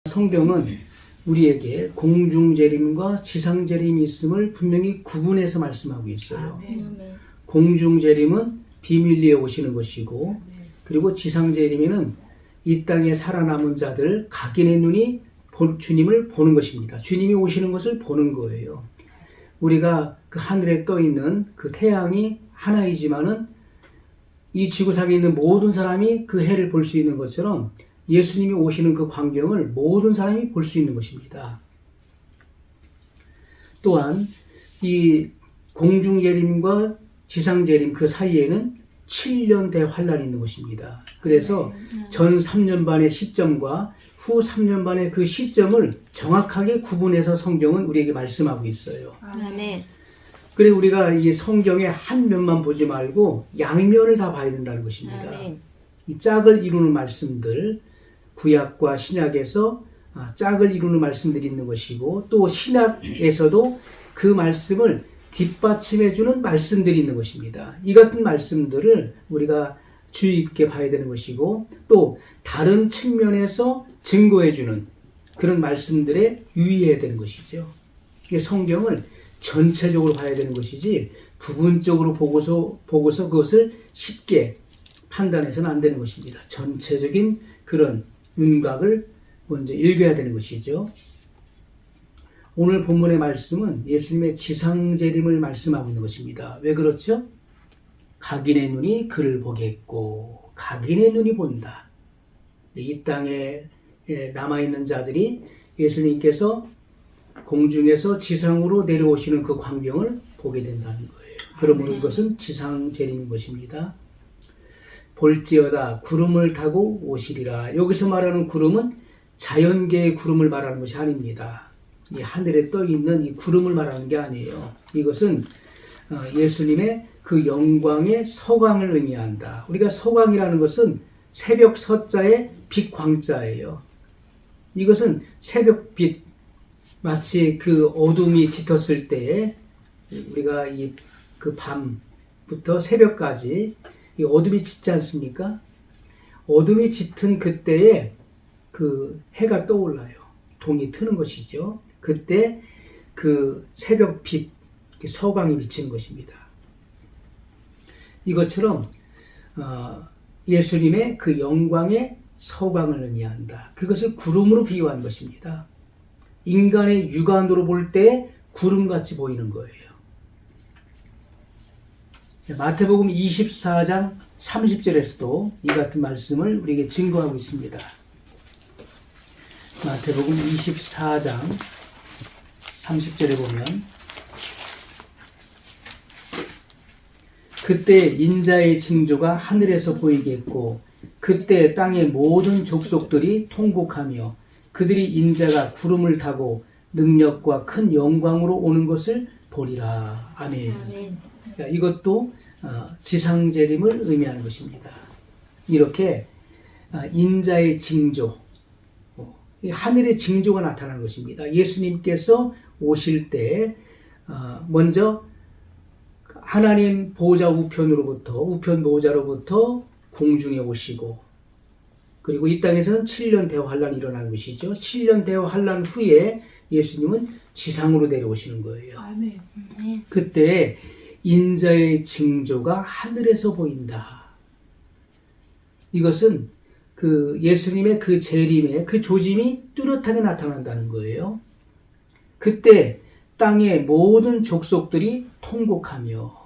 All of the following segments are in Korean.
성경은 우리에게 공중재림과 지상재림이 있음을 분명히 구분해서 말씀하고 있어요. 공중재림은 비밀리에 오시는 것이고, 그리고 지상재림에는 이 땅에 살아남은 자들 각인의 눈이 주님을 보는 것입니다. 주님이 오시는 것을 보는 거예요. 우리가 그 하늘에 떠 있는 그 태양이 하나이지만은 이 지구상에 있는 모든 사람이 그 해를 볼 수 있는 것처럼 예수님이 오시는 그 광경을 모든 사람이 볼 수 있는 것입니다. 또한 이 공중재림과 지상재림 그 사이에는 7년 대환란이 있는 것입니다. 그래서 전 3년 반의 시점과 후 3년 반의 그 시점을 정확하게 구분해서 성경은 우리에게 말씀하고 있어요. 아멘. 그래 우리가 이 성경의 한 면만 보지 말고 양면을 다 봐야 된다는 것입니다. 아멘. 이 짝을 이루는 말씀들, 구약과 신약에서 짝을 이루는 말씀들이 있는 것이고, 또 신약에서도 그 말씀을 뒷받침해주는 말씀들이 있는 것입니다. 이 같은 말씀들을 우리가 주의 깊게 봐야 되는 것이고, 또 다른 측면에서 증거해주는 그런 말씀들에 유의해야 되는 것이죠. 성경을 전체적으로 봐야 되는 것이지 부분적으로 보고서 그것을 쉽게 판단해서는 안 되는 것입니다. 전체적인 그런 윤곽을 먼저 읽어야 되는 것이죠. 오늘 본문의 말씀은 예수님의 지상재림을 말씀하고 있는 것입니다. 왜 그렇죠? 각인의 눈이 그를 보겠고, 각인의 눈이 본다. 이 땅에 남아있는 자들이 예수님께서 공중에서 지상으로 내려오시는 그 광경을 보게 된다는 거예요. 그러므로 이것은 지상재림인 것입니다. 볼지어다 구름을 타고 오시리라. 여기서 말하는 구름은 자연계의 구름을 말하는 것이 아닙니다. 이 하늘에 떠 있는 이 구름을 말하는 게 아니에요. 이것은 예수님의 그 영광의 서광을 의미한다. 우리가 서광이라는 것은 새벽 서자의 빛 광자예요. 이것은 새벽빛, 마치 그 어둠이 짙었을 때에 우리가 그 밤부터 새벽까지 이 어둠이 짙지 않습니까? 어둠이 짙은 그때에 그 해가 떠올라요. 동이 트는 것이죠. 그때 그 새벽빛, 서광이 비치는 것입니다. 이것처럼 예수님의 그 영광의 서광을 의미한다. 그것을 구름으로 비유한 것입니다. 인간의 육안으로 볼 때 구름같이 보이는 거예요. 마태복음 24장 30절에서도 이 같은 말씀을 우리에게 증거하고 있습니다. 마태복음 24장 30절에 보면, 그때 인자의 징조가 하늘에서 보이겠고 그때 땅의 모든 족속들이 통곡하며 그들이 인자가 구름을 타고 능력과 큰 영광으로 오는 것을 보리라. 아멘. 아멘. 이것도 지상재림을 의미하는 것입니다. 이렇게 인자의 징조, 하늘의 징조가 나타나는 것입니다. 예수님께서 오실 때 먼저 하나님 보호자 우편 보호자로부터 공중에 오시고, 그리고 이 땅에서는 7년 대환란이 일어나는 것이죠. 7년 대환란 후에 예수님은 지상으로 내려오시는 거예요. 아멘. 그때 인자의 징조가 하늘에서 보인다. 이것은 그 예수님의 그 재림의 그 조짐이 뚜렷하게 나타난다는 거예요. 그때 땅의 모든 족속들이 통곡하며,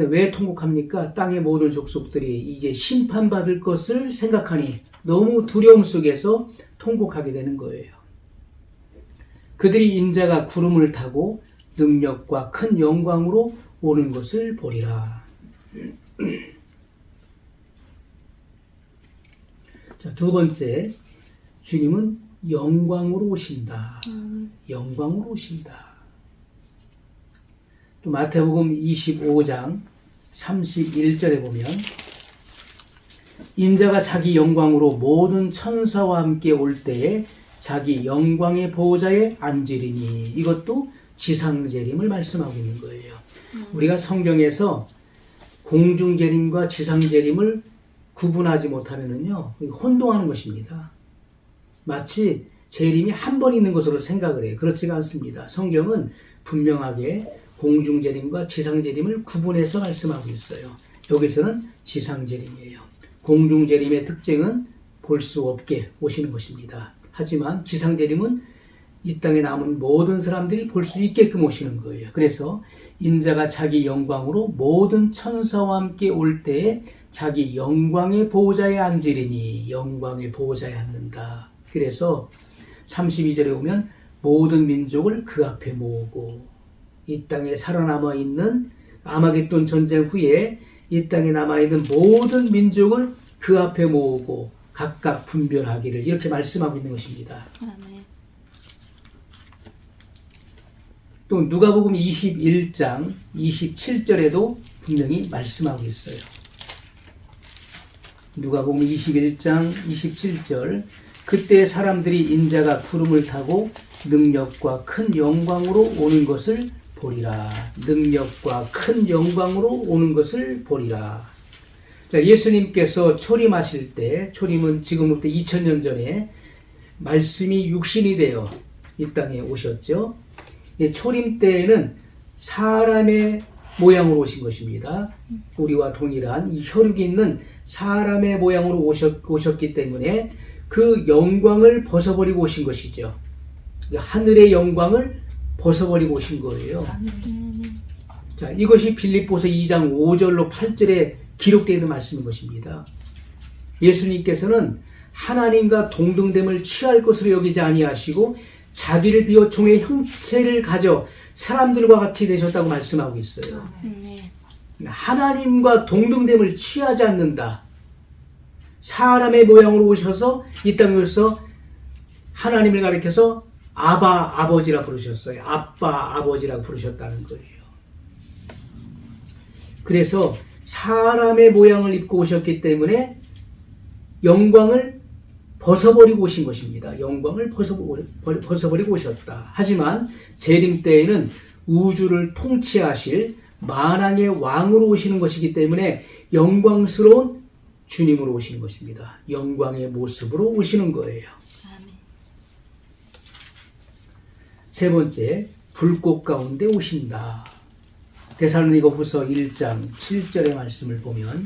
왜 통곡합니까? 땅의 모든 족속들이 이제 심판받을 것을 생각하니 너무 두려움 속에서 통곡하게 되는 거예요. 그들이 인자가 구름을 타고 능력과 큰 영광으로 오는 것을 보리라. 자, 두 번째, 주님은 영광으로 오신다. 영광으로 오신다. 또 마태복음 25장 31절에 보면, 인자가 자기 영광으로 모든 천사와 함께 올 때에 자기 영광의 보호자에 앉으리니, 이것도 지상재림을 말씀하고 있는 거예요. 우리가 성경에서 공중재림과 지상재림을 구분하지 못하면은요, 혼동하는 것입니다. 마치 재림이 한 번 있는 것으로 생각을 해요. 그렇지가 않습니다. 성경은 분명하게 공중재림과 지상재림을 구분해서 말씀하고 있어요. 여기서는 지상재림이에요. 공중재림의 특징은 볼 수 없게 오시는 것입니다. 하지만 지상재림은 이 땅에 남은 모든 사람들이 볼 수 있게끔 오시는 거예요. 그래서 인자가 자기 영광으로 모든 천사와 함께 올 때에 자기 영광의 보호자에 앉으리니 영광의 보호자에 앉는다. 그래서 32절에 보면 모든 민족을 그 앞에 모으고 이 땅에 살아남아 있는 아마겟돈 전쟁 후에 이 땅에 남아있는 모든 민족을 그 앞에 모으고 각각 분별하기를 이렇게 말씀하고 있는 것입니다. 아멘. 또 누가복음 21장 27절에도 분명히 말씀하고 있어요. 누가복음 21장 27절 그때 사람들이 인자가 구름을 타고 능력과 큰 영광으로 오는 것을 보리라. 능력과 큰 영광으로 오는 것을 보리라. 자, 예수님께서 초림하실 때, 초림은 지금부터 2000년 전에 말씀이 육신이 되어 이 땅에 오셨죠. 초림 때에는 사람의 모양으로 오신 것입니다. 우리와 동일한 이 혈육이 있는 사람의 모양으로 오셨기 때문에 그 영광을 벗어버리고 오신 것이죠. 하늘의 영광을 벗어버리고 오신 거예요. 자, 이것이 빌립보서 2장 5절로 8절에 기록되어 있는 말씀인 것입니다. 예수님께서는 하나님과 동등됨을 취할 것으로 여기지 아니하시고 자기를 비워 종의 형체를 가져 사람들과 같이 되셨다고 말씀하고 있어요. 하나님과 동등됨을 취하지 않는다. 사람의 모양으로 오셔서 이 땅에 오셔서 하나님을 가리켜서 아바 아버지라 부르셨어요. 아빠 아버지라 부르셨다는 거예요. 그래서 사람의 모양을 입고 오셨기 때문에 영광을 벗어버리고 오신 것입니다. 영광을 벗어버리고 오셨다. 하지만 재림 때에는 우주를 통치하실 만왕의 왕으로 오시는 것이기 때문에 영광스러운 주님으로 오시는 것입니다. 영광의 모습으로 오시는 거예요. 세 번째, 불꽃 가운데 오신다. 데살로니가후서 1장 7절의 말씀을 보면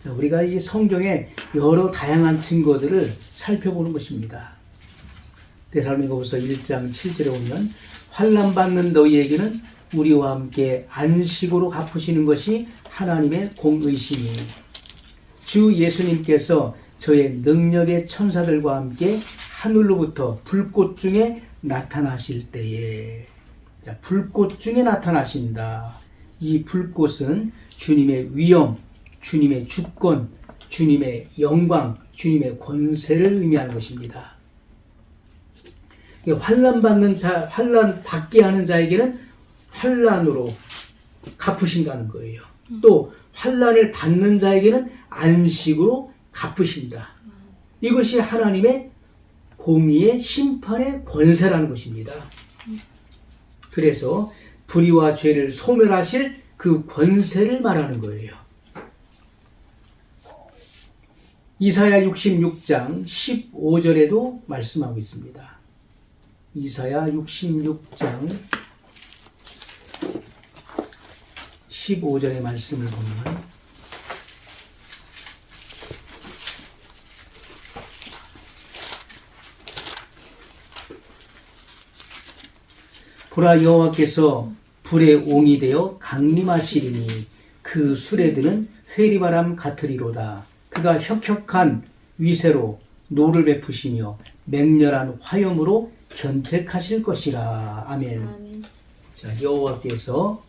자, 우리가 이 성경의 여러 다양한 증거들을 살펴보는 것입니다. 데살로니가후서 1장 7절에 보면 환난 받는 너희에게는 우리와 함께 안식으로 갚으시는 것이 하나님의 공의심이 주 예수님께서 저의 능력의 천사들과 함께 하늘로부터 불꽃 중에 나타나실 때에 자, 불꽃 중에 나타나신다. 이 불꽃은 주님의 위엄, 주님의 주권, 주님의 영광, 주님의 권세를 의미하는 것입니다. 환난 받게 하는 자에게는 환난으로 갚으신다는 거예요. 또 환난을 받는 자에게는 안식으로 갚으신다. 이것이 하나님의 공의의 심판의 권세라는 것입니다. 그래서 불의와 죄를 소멸하실 그 권세를 말하는 거예요. 이사야 66장 15절에도 말씀하고 있습니다. 이사야 66장 15절의 말씀을 보면 보라 여호와께서 불의 옹이 되어 강림하시리니 그 수레들은 회리바람 같으리로다. 그가 혁혁한 위세로 노를 베푸시며 맹렬한 화염으로 견책하실 것이라. 아멘. 아멘. 자, 여호와께서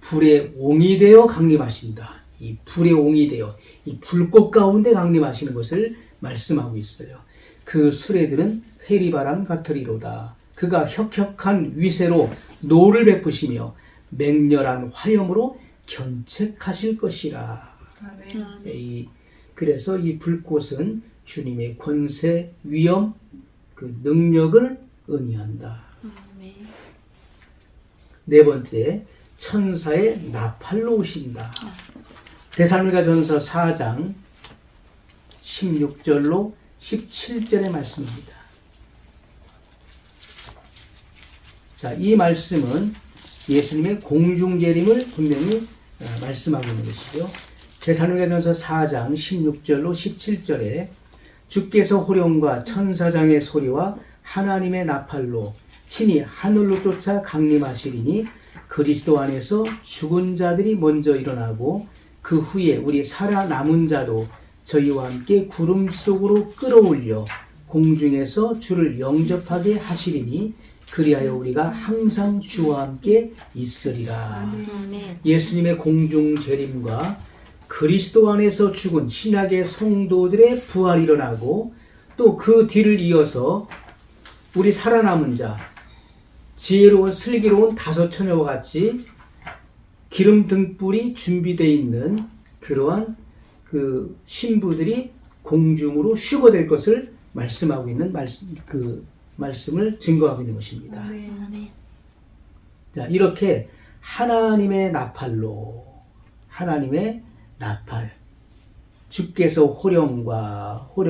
불의 옹이 되어 강림하신다. 이 불의 옹이 되어 이 불꽃 가운데 강림하시는 것을 말씀하고 있어요. 그 수레들은 회리바람 같으리로다. 그가 혁혁한 위세로 노를 베푸시며 맹렬한 화염으로 견책하실 것이라. 아멘. 그래서 이 불꽃은 주님의 권세, 위엄, 그 능력을 의미한다. 아멘. 네 번째, 천사의 나팔로 오신다. 데살로니가전서 4장 16절로 17절의 말씀입니다. 자, 이 말씀은 예수님의 공중재림을 분명히 말씀하고 있는 것이죠. 데살로니가전서 4장 16절로 17절에 주께서 호령과 천사장의 소리와 하나님의 나팔로 친히 하늘로 쫓아 강림하시리니 그리스도 안에서 죽은 자들이 먼저 일어나고 그 후에 우리 살아남은 자도 저희와 함께 구름 속으로 끌어올려 공중에서 주를 영접하게 하시리니 그리하여 우리가 항상 주와 함께 있으리라. 예수님의 공중 재림과 그리스도 안에서 죽은 신약의 성도들의 부활이 일어나고 또 그 뒤를 이어서 우리 살아남은 자, 지혜로운 슬기로운 다섯 처녀와 같이 기름 등불이 준비되어 있는 그러한 그 신부들이 공중으로 휴거 될 것을 말씀하고 있는 말씀을 증거하고 있는 것입니다. 아멘. 자, 이렇게 하나님의 나팔로, 하나님의 나팔, 주께서 호령이라고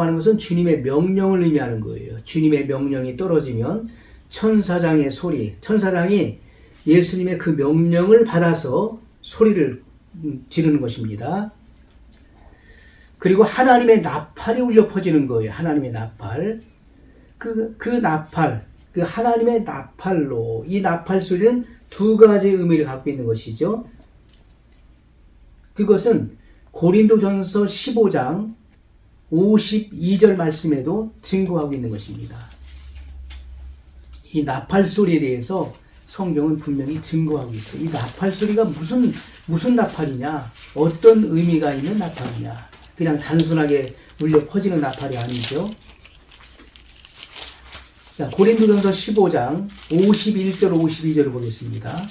하는 것은 주님의 명령을 의미하는 거예요. 주님의 명령이 떨어지면 천사장의 소리, 천사장이 예수님의 그 명령을 받아서 소리를 지르는 것입니다. 그리고 하나님의 나팔이 울려 퍼지는 거예요. 하나님의 나팔. 그 나팔, 그 하나님의 나팔로, 이 나팔 소리는 두 가지 의미를 갖고 있는 것이죠. 그것은 고린도전서 15장 52절 말씀에도 증거하고 있는 것입니다. 이 나팔 소리에 대해서 성경은 분명히 증거하고 있어요. 이 나팔 소리가 무슨 나팔이냐, 어떤 의미가 있는 나팔이냐, 그냥 단순하게 울려 퍼지는 나팔이 아니죠. 자, 고린도전서 15장 51절 52절을 보겠습니다.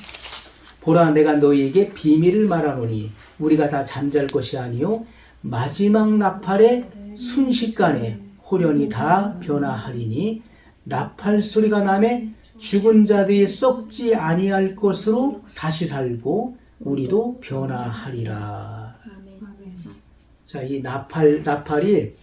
보라, 내가 너희에게 비밀을 말하노니 우리가 다 잠잘 것이 아니요 마지막 나팔의 순식간에 호련히 다 변화하리니 나팔 소리가 나매 죽은 자들이 썩지 아니할 것으로 다시 살고 우리도 변화하리라. 자, 이 나팔이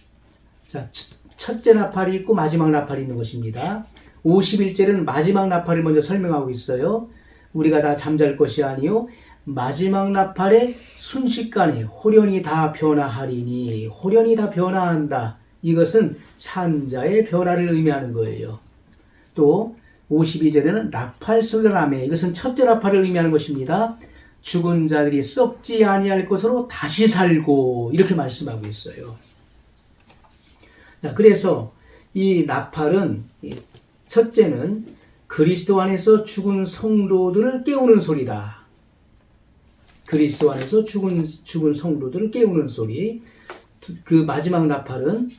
자, 첫째 나팔이 있고 마지막 나팔이 있는 것입니다. 51절은 마지막 나팔을 먼저 설명하고 있어요. 우리가 다 잠잘 것이 아니요 마지막 나팔의 순식간에 호련히 다 변화하리니, 호련히 다 변화한다. 이것은 산자의 변화를 의미하는 거예요. 또 52절에는 나팔 소리가 나매, 이것은 첫째 나팔을 의미하는 것입니다. 죽은 자들이 썩지 아니할 것으로 다시 살고, 이렇게 말씀하고 있어요. 자, 그래서 이 나팔은, 첫째는 그리스도 안에서 죽은 성도들을 깨우는 소리다. 그리스도 안에서 죽은 성도들을 깨우는 소리. 그 마지막 나팔은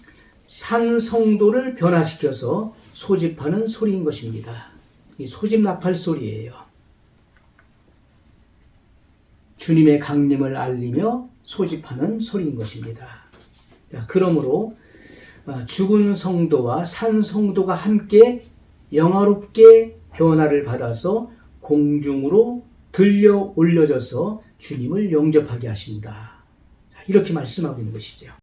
산 성도를 변화시켜서 소집하는 소리인 것입니다. 이 소집 나팔 소리예요. 주님의 강림을 알리며 소집하는 소리인 것입니다. 자, 그러므로 죽은 성도와 산 성도가 함께 영화롭게 변화를 받아서 공중으로 들려 올려져서 주님을 영접하게 하신다. 자, 이렇게 말씀하고 있는 것이죠.